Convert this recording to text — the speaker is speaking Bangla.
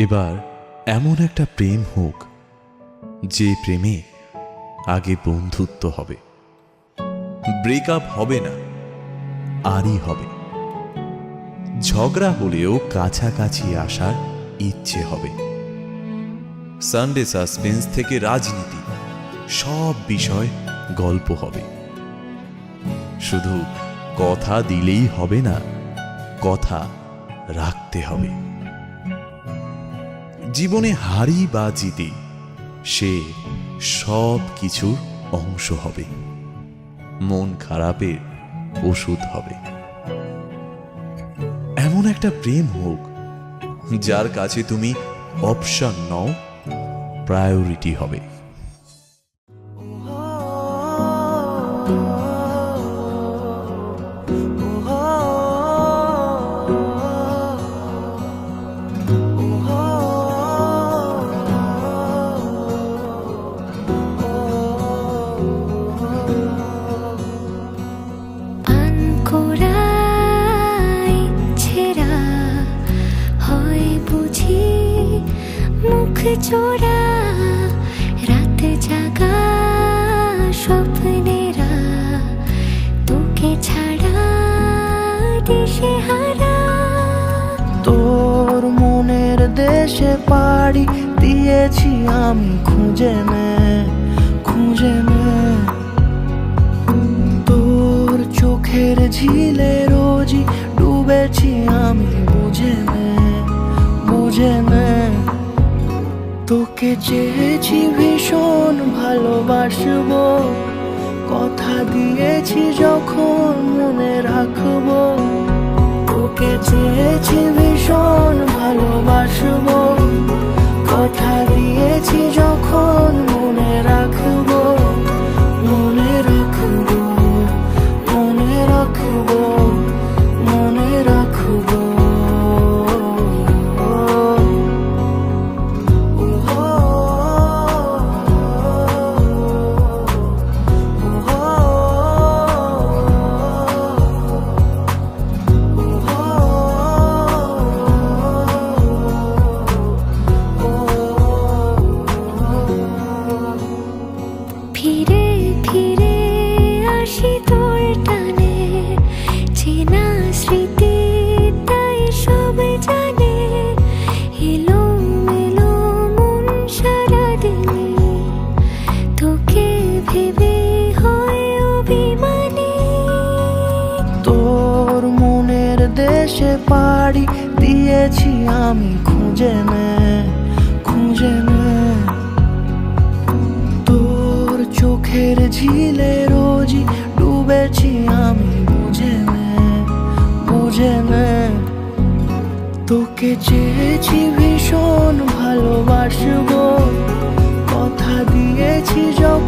এবার এমন একটা প্রেম হোক যে প্রেমে আগে বন্ধুত্ব হবে, ব্রেকআপ হবে না, আরই হবে। ঝগড়া হলেও কাছাকাছি আসার ইচ্ছে হবে। সানডে সাসপেন্স থেকে রাজনীতি, সব বিষয় গল্প হবে। শুধু কথা দিলেই হবে না, কথা রাখতে হবে। জীবনে হারি বা জিতি, সে সব কিছুর অংশ হবে, মন খারাপের ওষুধ হবে। এমন একটা প্রেম হোক যার কাছে তুমি অপশন নও, প্রায়োরিটি হবে। চোরা রাত জাগা স্বপ্নেরা, তোকে ছাড়া দিশেহারা। তোর মনের দেশে পাড়ি দিয়েছি আমি, খুঁজে নে খুঁজে নে। তোর চোখের ঝিলে রোজই ডুবেছি আমি, বুঝে নে বুঝে নে। তোকে চেয়েছি ভীষণ ভালোবাসবো, কথা দিয়েছি যখন মনে রাখবো। তোকে চেয়েছি ভীষণ ভালোবাসবো, কথা দিয়েছি যখন মনে রাখবো। মনে রাখবো মনে রাখবো মনে রাখবো। ফিরে ফিরে আসি তোর টানে, চেনা স্মৃতি তাই সব জানে। এলো মেলো মন সারাদিনে, তোকে ভেবে হয় অভিমানী। তোর মনের দেশে পাড়ি দিয়েছি আমি, খুঁজে নে খুঁজে নে। তোর চোখের ঝিলে রোজই ডুবেছি আমি, বুঝে নে বুঝে নে। তোকে চেয়েছি ভীষণ ভালোবাসবো, কথা দিয়েছি যখন